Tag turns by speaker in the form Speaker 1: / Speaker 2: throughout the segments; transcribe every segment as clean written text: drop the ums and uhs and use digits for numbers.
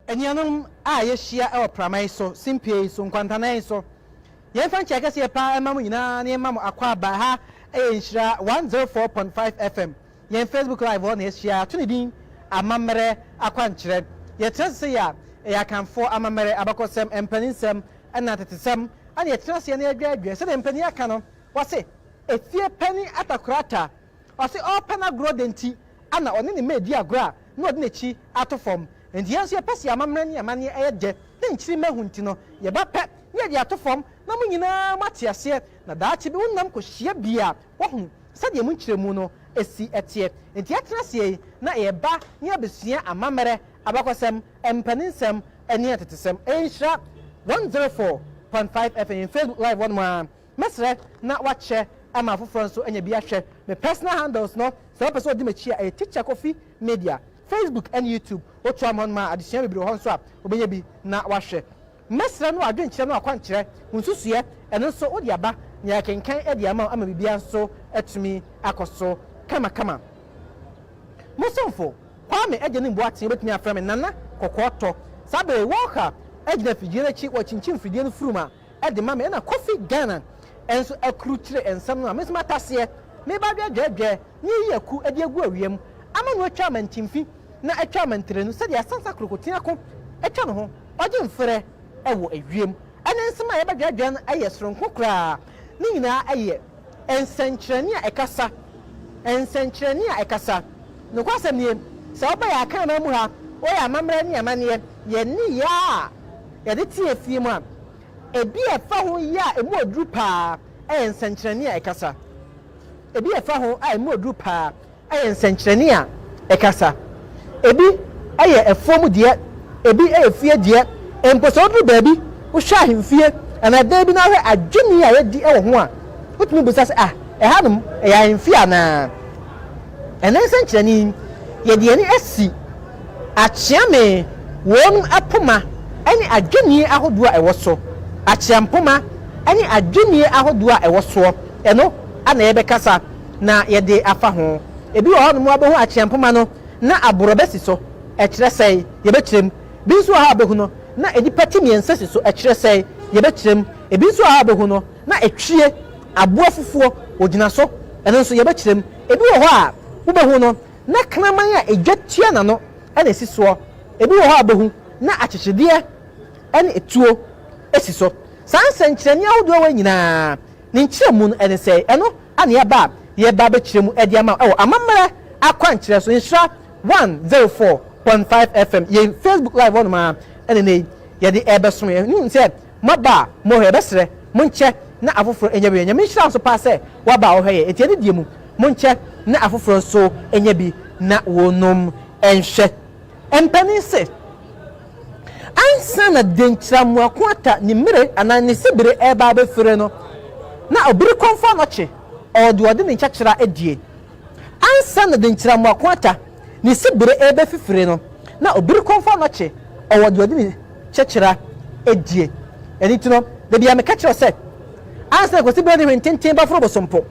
Speaker 1: Enianum a yeshia e opramai so simpie so nkwantanan so yen fan check ase pa emamu nyina na emamu akwa ba ha Nhyira 104.5 FM yen Facebook live on yeshia to ne din Amammere Akwankyere ye trase ya kanfo Amammere abakosem empaninsem na tetesem ana ye trase na adwadwa se de empani aka no wose efie pani atakurata wose o pana grodenti ana one ne medi agora na ode nechi atofom and yes, your passy Amammere ni amani eye then chiri mahunti no ye ba pe ye de atofom na mu nyina matiase na daachi bi wonnam ko hia bia wo hu sade mu nkyiremu no esi etie enti atrase na ye ba ni abesua Amammere abakosem empaninsem eni atetesem Nhyira 104.5 FM Facebook live one man mesre na wache ama foforo so enya bi ahwe me personal handles no so person di machi a teacher coffee media Facebook and YouTube otu amon ma adesua bebere ho nso a obenya bi na wahwe mesra no adwenkyere no Akwankyere hunsusuye eno nso odi aba nya kenkan edi ama bibia nso atumi akoso kama musonfo kwame ejene mbo aten betumi aframe nana kokoto sabe woka ejina fidie na chi wachinchin fidie no furuma edi mama na coffee Ghana enso akruchire ensam no mesma tase me ba dwadwadwa ni yaku edi agu awiem ama no atwa mantimfi na atwa mantere no se dia sansa krokotia ko atwa no ho oje mfere ewo awiem ana nsema ye badwadwa no aye soronko kra ni nyina aye ensankyerani a ekasa no kwasem nie se oba ya kan na mu ha o ya Amammere ni amane ye ni ya ye de tie fie mu a ebi efa ho ya emu odru pa ensankyerani a ekasa ebi efa ho a emu odru pa ensankyerani a ekasa ebi aye efom de ebi efie de emposo odru baabi wo hwa ahemfie ana da bi na hwe adwumi a yedi ewo ho a wotumi busa se ehanum ya ahemfie ana ensankyerani ye de ani asi achiame won apoma ani adwumi ahodo a ewo so achiampoma ani adwumi ahodo a ewo so eno ana ye bekasa na ye de afa ho ebi wo hanu abehu achiampoma no na aborobesi so ekire sei ye bekirem bi nso ha abehu no na edipati miense so ekire sei ye bekirem ebi nso ha abehu no na etwie aboa fufuo ogina so eno nso ye bekirem ebi wo ho a wo behu no na kraman a edwatua na no ana esi so ebi wo ho abehu na akyekyedeɛ ene etuo esi so sansa nkyerɛni ahodo wa nyinaa ne nkyerɛmu no ene sei eno ana ye ba bekiremu edi ama Amammere Akwankyere so Nhyira 104.5 FM ye Facebook live on ma ene ne ye de ebeso ye hu se maba mo he besre mo nche na afoforo enya bi enya Nhyira so pa se wa ba wo he ye eti de mu mo nche na afoforo so enya bi na wonom enhwe empani se ansa na denkyiramu akwata ni mere ana ne sebere eba be fere no na obiri konfa no che ode ne nkyakira edie ansa na denkyiramu akwata ni sebere ebe fifire no na obiri konfa no che ode ne kyakira edie eni tuno de bia me kakira se ansa ko sebere ne ntenten ba foro bosompo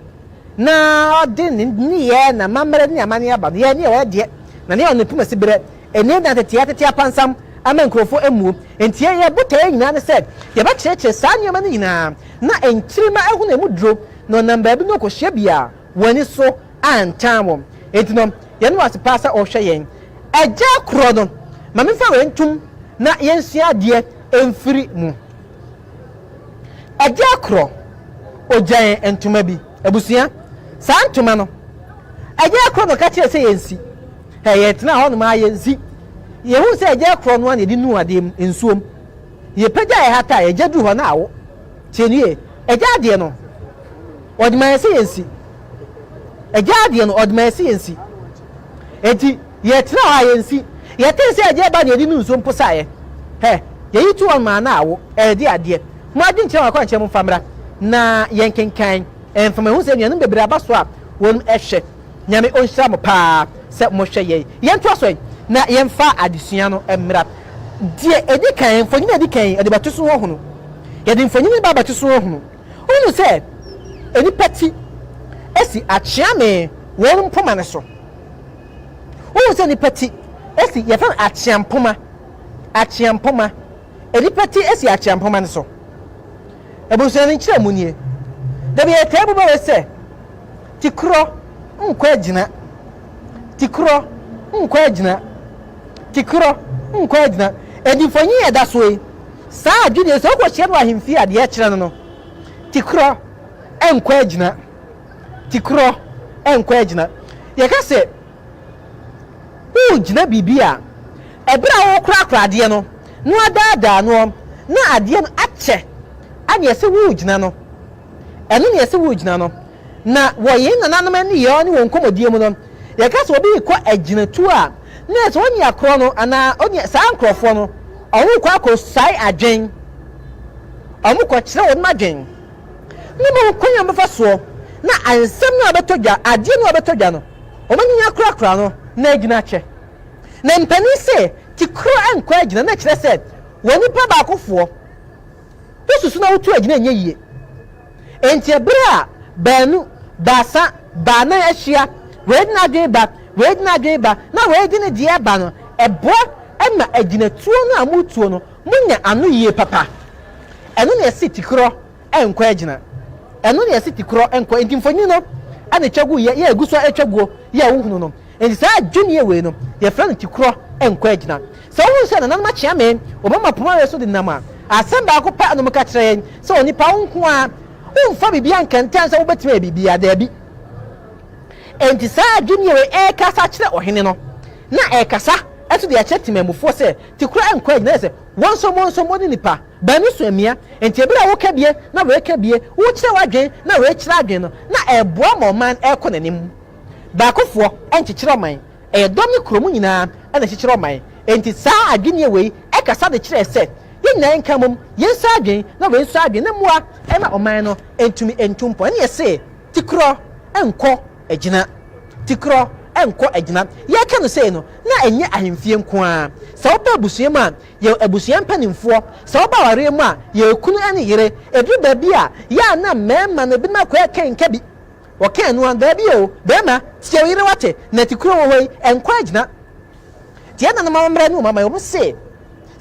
Speaker 1: na ode ni ye na Amammere ni amane aba ye ni ye de na ne onu puma sebere eni na tete apansam ama nkrofo emu entie ye botae nyina ne said ye ba kyerekye saa nyama ne nyina na enkyirima ehu na emu dro no namba bi no ko hye bia wani so antamwo entino ye no asepasa ohwe yen agya kro no ma me fa wentum na yensua de emfiri mu agya kro ogyan entuma bi abusua saa ntuma no agya kro no ka kyerɛ sɛ yensi ye tena ho no ma yensi ye hu se eje kro no na di nu ade ensuom ye pagya ye hata ye gya du ho na awo tienie eja ade no odima se yensi eja ade no odima se yensi eti ye tra ha yensi ye tin se eja ba na di nu nsuom posaye ye yitu on ma na awo edi ade mo adi nkyere Akwankyere mo famra na ye nkenkan enfama hu se nuanum bebere abaso a won ehwe nyame onhyira mo pa se mo hwe ye nto aso na yemfa adesua no emra die edi kan mfonyin edi kan edi batoso ho hono ye di mfonyin ba batoso ho hono onu se eni pati esi achiame won mpoma ne so onu se ni pati esi ye fa achiampoma achiampoma edipati esi achiampoma ne so ebusuani nkyerɛ mu nie da bi etebu ba wese tikro nkɔ agina tikro nkɔ agina tikro nkɔ agina edifonyi eda so yi saa adwene so kɔ hyɛ no ahemfi ade kyerɛ no tikro nkɔ agina tikro nkɔ agina yɛka sɛ wo gina bibia ebra wo kura ade no no adaadaa no na ade no akyɛ ane yɛsɛ wo gina no ɛno ne yɛsɛ wo gina no na wɔyɛ nananom ani yɛ ne wɔn komodie mu no yɛka sɛ obi kɔ agyinatu a na yɛsɛ wɔn yakoro no ana ɔne saa nkrɔfoɔ no ɔmo kɔ akɔ sai adwen ɔmo kɔ kyerɛ wɔn adwen ne mo konya mfa soɔ na ansɛm no abɛtɔ dwa ade no abɛtɔ dwa no ɔmo nya kura no na agina kyɛ na mpani sɛ ti kuro ankɔ agina na kyerɛ sɛ wɔn nipa baakofoɔ wosusu na wotu agina nyɛ yie enti ebere a baanu baasa baana ahyia wɔadi na adwen ba na wɔadi ne deɛ ba no ɛboa ɛma agyinatuo no a mutuo no munya ano yie papa ɛno na ɛsi ti kuro ankɔ agina ɛno na ɛsi ti kuro ankɔ enti mfonyi no ana twagu yɛ egu so atwaguo yɛ wohunu no enti saa adwene we no yɛ fra no ti kuro ankɔ agina sɛ wo nso na nanam akyea me obama poma we so de nam a asɛm baako pa no mka kyerɛ yɛn sɛ onipa wo nko a womfa bibia nkantan sɛ wobɛtumi bibia daabi enti saa adwene we ɛkasa kyerɛ ɔhene no na ɛkasa ɛto de akyerɛ timamufoɔ sɛ ti kuro ankɔ agina sɛ wɔnso mo ne nipa banu so amia enti ebira wo ka bie na wo ka bie wo kyerɛ wadwen na wo kyerɛ adwen no na ɛboa ma ɔman ɛkɔ nanim baakofoɔ ɛnkyekyerɛ ɔman ɛdɔm ne kromu nyinaa ɛna kyekyerɛ ɔman enti saa adwene we ɛkasa de kyerɛ sɛ yɛnyina nka mom yɛnsa adwen na wo nsa adwen na mua ɛma ɔman no entumi entumpo ɛne yɛse tikro ɛnkɔ agina tikro ɛnkɔ agina yɛka no sɛ no na ɛnyɛ ahemfie nko a sɛ wopa abusua mu a yɛ abusua mpanimfoɔ sɛ woba ware mu a yɛ kunu ɛne yere ɛduru baabi a yɛ na mɛɛma no bi ma kɔ ɛkenka bi wɔka no an baabi o bɛɛma tiɛ yere wate na tikro wɔ hɔ yi ɛnkɔ agina tiɛ na no mamra ne mama yɛ se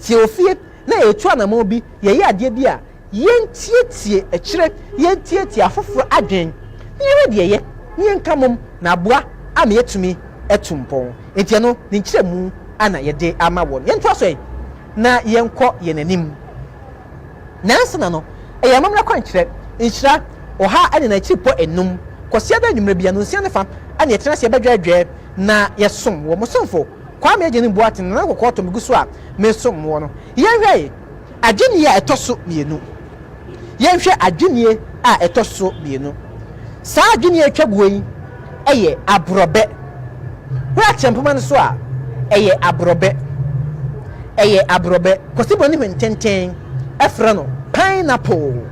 Speaker 1: tiɛ ofie na etu anamo bi ye adeɛ bi a yentietie akyire yentietie afoforo adwen yɛre deɛ yɛ yɛnka mom na aboa ama yɛtumi ɛtumpɔn enti no ne nkyerɛ mu ana yɛde ama wɔn yɛnto so na yɛnkɔ yɛn anim nansa na no ɛyɛ Amammere Akwankyere Nhyira ɔha ɛne na akyiri pɔ enum kɔsia da nwumre bia no nsia ne fa ana yɛtena se yɛbɛdwɛdwɛ na yɛsom wɔ mosomfo kwame agye ne boaten na kokɔ to miguso a mesom wo no yɛhwɛ adwenie a ɛtɔ so mienu yɛhwɛ adwenie a ɛtɔ so mienu saa adwenie atwaguo yi ɛyɛ abrɔbɛ wo akyempoma no so a ɛyɛ abrɔbɛ kɔsibɔ ne hwententen ɛfrɛ no pineapple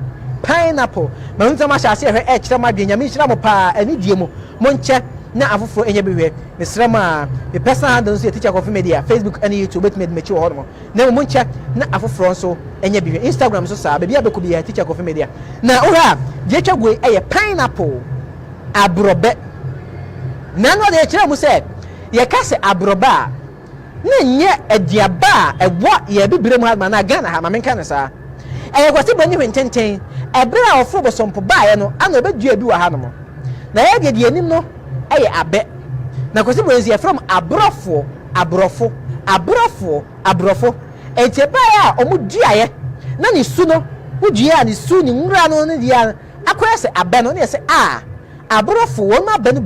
Speaker 1: ma nta ma hyɛ ase ɛhwɛ ɛkyerɛ ma adwenya me hyira mo paa ani die mu mo nkyɛ na afoforo enye behwe mesrama me personal handle so teacher coffee media Facebook and YouTube bet me mechi wo hono na mo nche na afoforo so enye behwe Instagram so saa bebia beku bia teacher coffee media na ora je twagwe eye pineapple abrobe na no de kire mu se ye ka se abrobe a na nye adiaba a ewo ye bibire mu ha na Ghana ha ma menka ne saa eye kwase bani hwententen ebere a ofo bosompo baaye no ana obedua bi wa ha no mo na ye de anim no ɛyɛ abɛ na kwesi bo nsi from abrofo enti ba ya ɔmo duaye na ne su no wodua ne su ne nwura no ne dia akoyɛ sɛ abɛ no ne sɛ abrofo wɔn abɛ no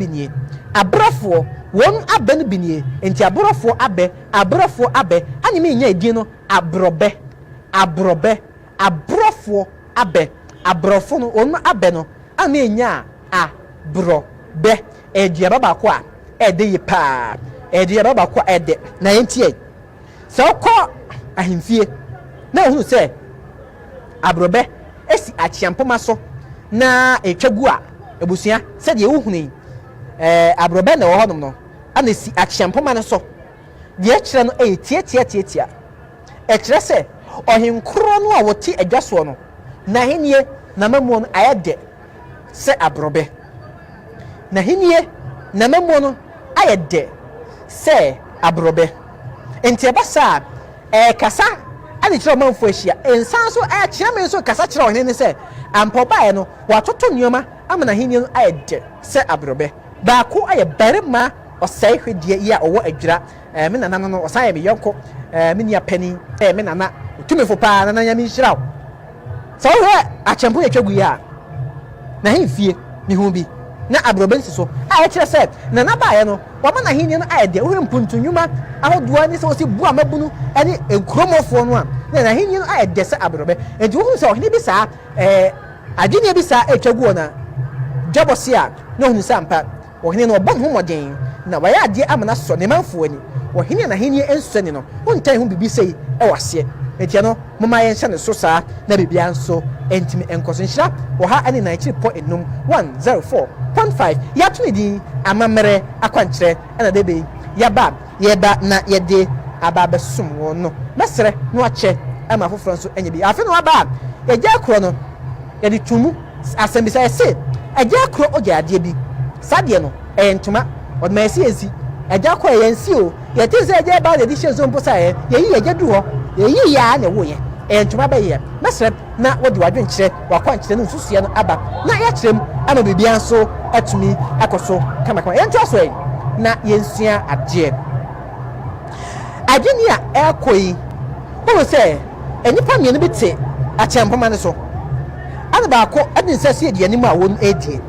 Speaker 1: binie enti abrofo abɛ ani me nya edin no abrofo abɛ abrofo no wɔn abɛ no ani nya abrobɛ ediaba bako a ede yi pa ediaba bako ede na entie se okọ ahemfie na ohunu se abrobe esi achiampoma so na etwagu a ebusua se de ohunu abrobe na wo honom no ana esi achiampoma no so de ekire no tietia e kire se ohenkro no a wote adwaso no na henie na mamuo no ayede se abrobe na hinie na mamuo no ayede se abrobe enti ebasa kasa ani kyerɛ ɔmanfo ahyia ensan so kyerɛ me so kasa kyerɛ ɔhene ne sɛ ampɔbae no watoto nneɛma ama n'ahenni no ayɛ de sɛ abrɔbɛ baako ayɛ barima ɔsɛe hwedie yi a ɔwɔ adwira me nana no ɔsan yɛ me yɔnko me nia pani me nana tumefo paa nana nyame nhyira wo sɛ wohwɛ akyɛmpo yɛ twagu yi a na hemfie ne ho bi na abrɔbɛ nsi so a ɛkyerɛ sɛ nana baeɛ no wɔma n'ahenni no ayɛ deɛ wohwɛ mpuntunwuma ahodoɔ ne sɛ wɔsi bu amabunu ne nkuromɔfoɔ no a na n'ahenni no ayɛ deɛ sɛ abrɔbɛ enti wohu sɛ ɔhene bi saa adwene bi saa ɛtwa gu wɔ na dwabɔse a na ɔhunu sɛ ampa ɔhene no ɔbɔ ne ho mmɔden na wɔyɛ adeɛ ama no asɔ ne manfoɔ ani ɔhene a n'ahenni nsɔ ne no wontan ho biribi sɛi ɛwɔ aseɛ enti no moma yɛnhyɛ ne so saa na biribiara nso ɛntimi ɛnkɔ so nhyira wɔ ha ne nankyerepɔ enum 104.5 yɛato ne din Amammere Akwankyere ɛna de bɛyi yɛba na yɛde aba bɛsom wɔn no mɛsrɛ na wakyɛ ama foforɔ nso ɛnyɛ bi afei na waba a yɛgya korɔ no yɛde tumu asɛm bi sɛ yɛse ɛgya korɔ ɔgya adeɛ bi saa deɛ no ɛyɛ ntoma ɔde ma yɛsi yɛsi ɛgya korɔ yɛn si o yɛte sɛ ɛgya ba de hyɛ nso mpo sa yɛyi yɛgya du hɔ yɛyi yɛa na ɛwɔ yɛ ɛyɛ ntoma bɛyɛ mɛsrɛ na wɔde wadwenkyerɛ wakwankyerɛ no nsusuɛ no aba na yɛakyerɛ mu ama biribiara nso atumi akɔ so kamakama yɛntoa so na yɛnsua adeɛ adwene a ɛkɔ yi wɔn sɛ nnipa mmienu bi te akyɛmpoma no so ana baako ɛde nsa si aduane mu a wɔn adie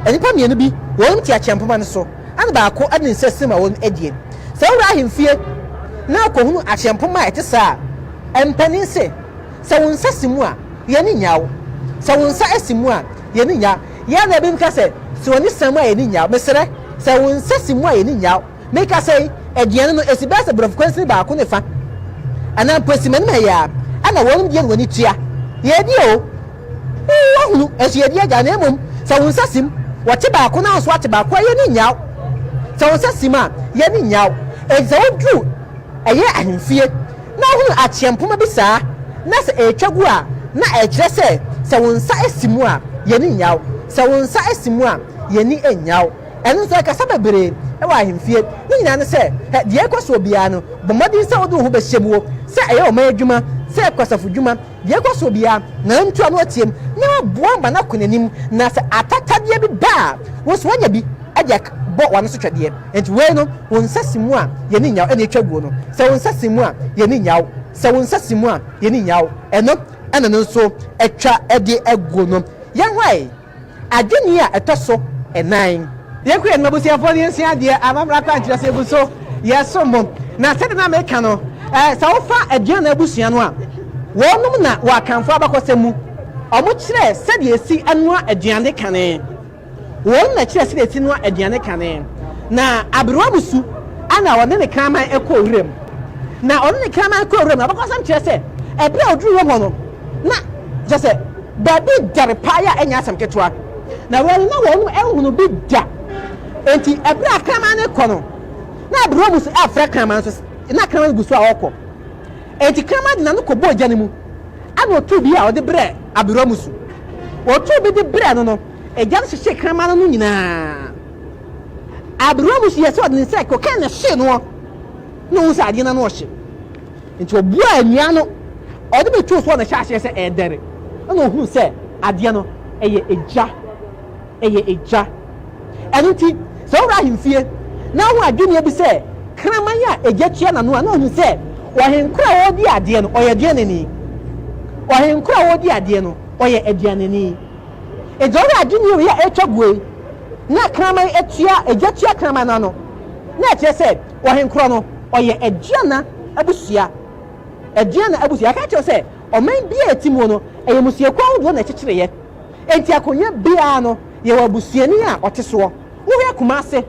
Speaker 1: nnipa mmienu bi wɔn te akyɛmpoma no so ana baako ɛde nsa si mu a wɔn adie sɛ wɔwura ahemfie na akɔhunu akyɛmpoma a ɛte saa mpanin sɛ wɔn nsa si mu a yɛne nyaw sɛ wɔn nsa asi mu a yɛne nyaw yɛn na ebi nka sɛ wɔn ne sam a yɛne nyaw mesrɛ sɛ wɔn nsa si mu a yɛne nyaw meka sɛ aduane no esi bɛsɛ borɔfo kwansi baako ne fa anaa mpɔsimani ma yɛ a ana wɔn deɛ no wɔn tua yɛdi o wɔhunu ɛso yɛdi agya na emom sɛ wɔn nsa si mu wɔte baako na nso ate baako a yɛne nyaw sɛ wɔn nsa si mu a yɛne nyaw ɛsɛ wɔduru ɛyɛ ahemfie na wɔhunu akyɛmpoma bi saa na sɛ ɛtwa gu a na ɛkyerɛ sɛ wɔn nsa asi mu a yɛne nyaw sɛ wɔn nsa asi mu a yɛne nyaw ɛno nso ɛkasa bebree ɛwɔ ahemfie ne nyinaa ne sɛ deɛ ɛkɔ so obiara no bɔ mmɔden sɛ wode wo ho bɛhyɛ mu sɛ ɛyɛ ɔman adwuma sɛ ɛkɔsafo dwuma deɛ ɛkɔ so obiara na ntua no atiem na waboa mba no akɔ n'anim na sɛ atatadeɛ bi ba a wo so wanya bi agya bɔ wɔn so twɛdeɛ nti wei no wɔn nsa si mu a yɛne nyaw ɛna atwa guo no sɛ wɔn nsa si mu a yɛne nyaw sɛ wɔn nsa si mu a yɛne nyaw ɛno ɛna no nso atwa ɛde aguo no yɛn hɔ adwene a ɛtɔ so ɛnan yɛkɔ yɛn mabusuafoɔ ne yɛnsua adeɛ Amammere Akwankyere sɛ egu so yɛso mo na sɛde na meka no sɛ wofa aduane na abusua no a wɔnom na wɔakamfo abakɔsɛ mu ɔmo kyerɛ sɛdeɛ esi anoa aduane kane wɔn na kyerɛ sɛdeɛ esi noa aduane kane na aberewa musu ana ɔne ne kraman ɛkɔ owuram na ɔne ne kraman ɛkɔ owuram na abakɔsɛm kyerɛ sɛ ɛbere a ɔduru hɔ no na kyerɛ sɛ baabi dare paa yɛ a ɛnyɛ asɛm ketewa na wɔn na wɔn ɛhunu bi da enti ɛbere a kraman ne kɔ no na aberewa musu afrɛ kraman so na kraman gu so a ɔkɔ enti kraman de na no kɔ bɔ ogya ne mu ana otu bi a ɔde brɛ aberewa musu otu bi de brɛ no no egya no hyehyɛ kraman no nyinaa aberewa musu yɛ sɛ ɔde ne nsa kɔkɛ ne hye no na ɔhu sɛ adeɛ no ɔhye nti ɔbua anua no ɔde bɛtu so na hyɛ ahyɛ sɛ ɛɛdɛre ɛna ɔhu sɛ adeɛ no ɛyɛ egya ɛno nti sɛ ɔwura ahemfie na ɔho adwene bi sɛ kraman a egya tua n'ano a na ɔhu sɛ ɔhenkora a wɔdi adeɛ no ɔyɛ aduaneni ɔhenkora a wɔdi adeɛ no ɔyɛ aduaneni ɛdze ɔwura adwene yi a ɛtwa gue na kraman atua egya tua kraman no na ɛkyerɛ sɛ ɔhenkora no ɔyɛ aduana abusua aka kyerɛ sɛ ɔman bi a ɛti mu no ɛyɛ musuakuo ahodoɔ na ɛkyekyereyɛ enti akonnwa biara no yɛwɔ abusuani a ɔte soɔ wohwɛ Kumase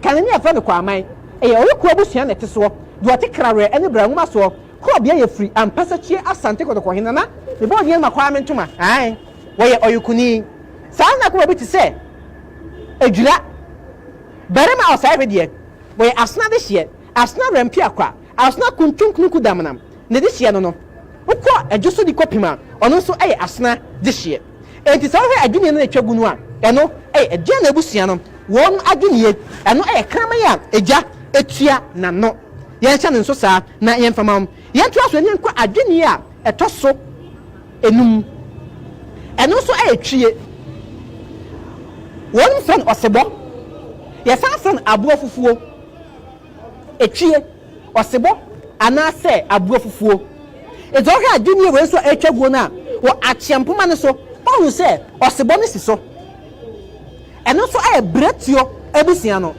Speaker 1: kanani afɛ no Kwaman ɛyɛ ɔyɛ kuro abusua na ɛte soɔ deɛ ɔte Krawerɛ ɛne Brahuma soɔ kuro bia yɛ firi Ampasakyie Asante Kɔtɔkɔhene na ne bɔ ɔdeɛ ma Kwame Ntoma wɔyɛ ɔyɛkuni saa na kuro bi te sɛ Adwira barima a ɔsaa hwɛdeɛ wɔyɛ asena de hyeɛ asena rampi akwa asena kuntunkunku damanam ne de hyeɛ no wokɔ adwo so de kɔpem a ɔno nso ɛyɛ asena de hyeɛ enti sɛ wohwɛ adwene no atwa gu no a ɛno ɛyɛ aduane abusua no wɔn adwene ɛno ɛyɛ kraman a egya etua n'ano yɛnhyɛ ne nso saa na yɛmfama yɛn to aso ani nkɔ adwene a ɛtɔ so enum ɛno nso ɛtwie wɔn fɛn ɔsebɔ yɛsan fɛn aboɔ fufuo etwie ɔsebɔ anaasɛ aboɔ fufuo ezo hwɛ adwene wɔ nso ɛtwa guo na wɔ akyɛmpoma ne so ɔhu sɛ ɔsebɔ ne si so ɛno nso ɛyɛ bretio abusua no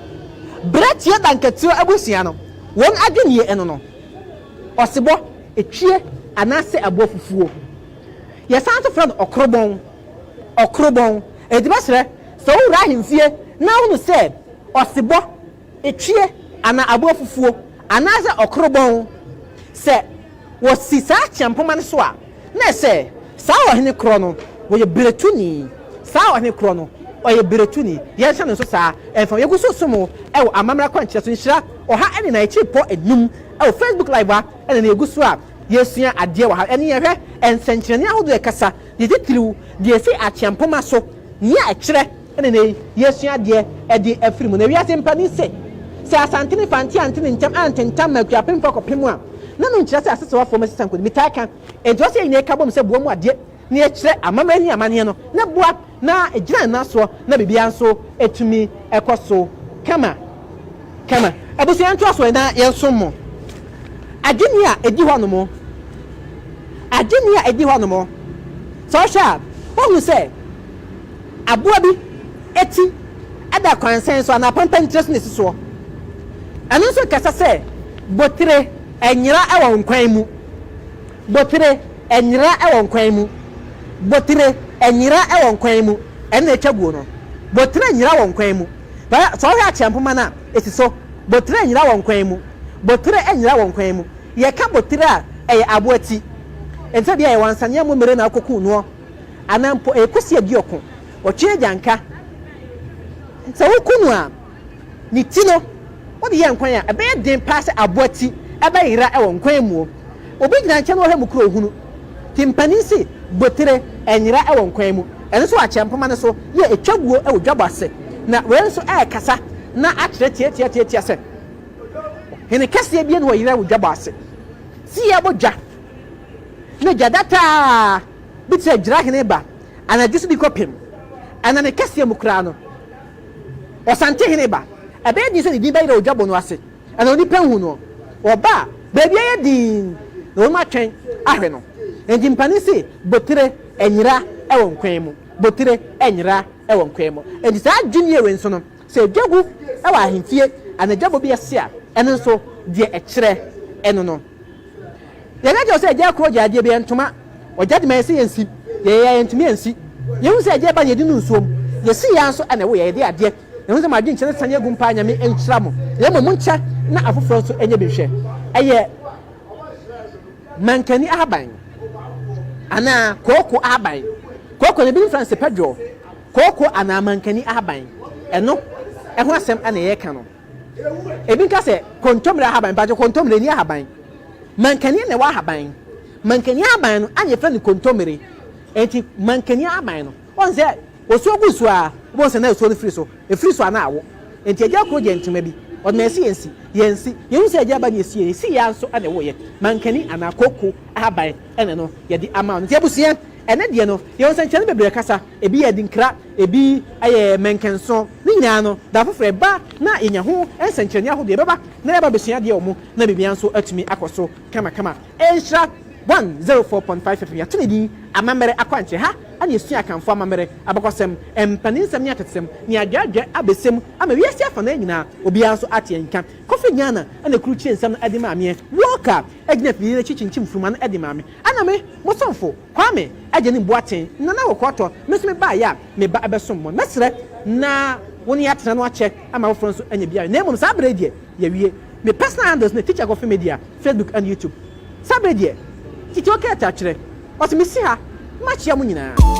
Speaker 1: bretio dankatio abusua no wɔn adwene ɛno no ɔsebɔ etwie anaasɛ aboɔ fufuo yɛsan to fɛn ɔkrobɔn edibasrɛ sɛ wo wura ahemfie na wo no sɛ ɔsebɔ etwie ana aboɔ fufuo anaasɛ ɔkrobɔn sɛ wɔsi saa kyɛmpoma no so a na sɛ saa ɔhene korɔ no wɔyɛ beretuni saa ɔhene korɔ no ɔyɛ beretuni yɛnhyɛ no nso saa ɛmfa yɛgu so som ɛwɔ Amammere Akwankyere so Nhyira ɔha ɛne na ɛkyi pɔ enum ɛwɔ Facebook live a ɛna na yɛgu so a yɛsua adeɛ wɔ ha ɛne yɛhwɛ nsɛnkyerɛnne ahodoɔ ɛkasa deɛ titiriw deɛ ɛsi akyɛmpoma so nea ɛkyerɛ ɛne na yɛsua adeɛ ɛde afiri mu na wiase mpani sɛ asantene fanti antene ntam antentam makua pemfa kɔpem a na no nkyerɛ sɛ asesɛ wafɔ masisan kɔde mitaka enti wɔsɛ yɛnyɛ ka bom sɛ boa mu adeɛ na yɛkyerɛ amammerɛ ni amanneɛ no na boa na ɛgyina nna soɔ na bibia nso etumi ɛkɔ so kama abusua nto aso na yɛnso mo adwene a ɛdi hɔ no mo sɛ ɔhwɛ a wɔhu sɛ aboa bi eti ɛda kwansɛn so anapampa nkyerɛ so na ɛsi soɔ ɛno nso kasa sɛ botire ɛnyera ɛwɔ nkwan mu botire ɛnyera ɛwɔ nkwan mu ɛna ɛtwa guo no botire ɛnyera wɔ nkwan mu sɛ ɔhwɛ akyɛmpoma no a ɛsi so botire ɛnyera wɔ nkwan mu yɛka botire a ɛyɛ aboa ti ɛnta deɛ ɛwɔ nsaneɛ mu mmere na akɔku noɔ anampo ɛkɔsi aduɔko ɔtwe agyanka sɛ woku no a ne ti no wode yɛ nkwan a ɛbɛyɛ den paa sɛ aboa ti ɛbɛyera ɛwɔ nkwan mu obi gyina nkyɛn wɔhɛ mu kuro ohunu timpani si botire ɛnyera ɛwɔ nkwan mu ɛno nso akyɛmpoma no so yɛ etwa guo ɛwɔ dwabɔ ase na wɔn nso ɛkasa na akyerɛ tiatia sɛ hene kɛseɛ bi ne wɔ yera wɔ dwabɔ ase si yɛ bɔ dwa na gya data bi tɛ gyira hene ba anadwo so bi kɔpem ana ne kɛseɛ mu kura no ɔsante hene ba ɛbɛyɛ din sɛ ne din bɛyera wɔ dwabɔ no ase ana onipa hu no ɔba baabi ayɛ din na wɔn atwɛn ahwɛ no enti mpani si botire ɛnyera ɛwɔ nkwan mu enti saa adwene ewe nso no sɛ dwagu ɛwɔ ahemfie ana dwabɔ bi ɛse a ɛno nso deɛ ɛkyerɛ ɛno no yɛgye sɛ ɛgya koro gya adeɛ bi ntoma ɔgya de ma yɛsɛ yɛnsi yɛyɛ ntumi yɛnsi yɛhu sɛ ɛgya ba yɛdi no nsuom yɛsi yɛn nso ɛna ɛwɔ yɛde adeɛ yɛhu sɛ ma adwene kyerɛ sane agu mpa nyame nkyira mo yɛmɔ mu nkyɛ na afoforɔ nso ɛnyɛ bɛhwɛ ɛyɛ mankani ahaban ana kooko ahaban kooko ne bi France pedro kooko ana mankani ahaban ɛno ɛho asɛm ana yɛka no ebi nka sɛ kontomre ahaban ba kontomre ni ahaban mankani ne wa ahaban mankani ahaban no anya fɛ ne kontomre enti mankani ahaban no on sɛ osuo gu so a wo sɛ na osuo no firi so ana awo enti agya kro gye ntoma bi ɔdma yɛnsi yɛhu sɛ agya ba ne yɛsi ya nso ana wo yɛ mankani ana kooko ahaban ɛne no yɛde ama no tiabusua ɛne deɛ no yɛwɔ sɛ nkyɛn bebree kasa ebi yɛ dinkra ebi ayɛ mɛnkenso ne nyinaa no da foforɔ ba na yɛnya ho nsɛnkyerɛnne ahodoɔ ɛbɛba na yɛba besua deɛ ɔmo na bibia nso atumi akɔ so kama Nhyira 104.5 FM yɛto ne din Amammere Akwankyere ha ana yɛsua akamfo Amammere abakɔsɛm mpanisɛm ne atɛtɛsɛm ne adwadwa abɛsɛm ama wiase afa na nyinaa obiara nso ate nka kofi nyana ana kuru kye nsɛm no ade maame woka agina fie na kyinkyim furuma no ade maame ana me mosomfo kwame agye ne boaten na na wɔkɔtɔ mesome ba ya me ba abɛsom mo mesrɛ na woni atena no akyɛ ama woforo nso anya bia na emom saa brɛ deɛ yɛwie me personal handles na teacher coffee media Facebook and YouTube saa brɛ deɛ titi okɛ ta kyerɛ ɔsɛ mesi ha ma kyia mu nyinaa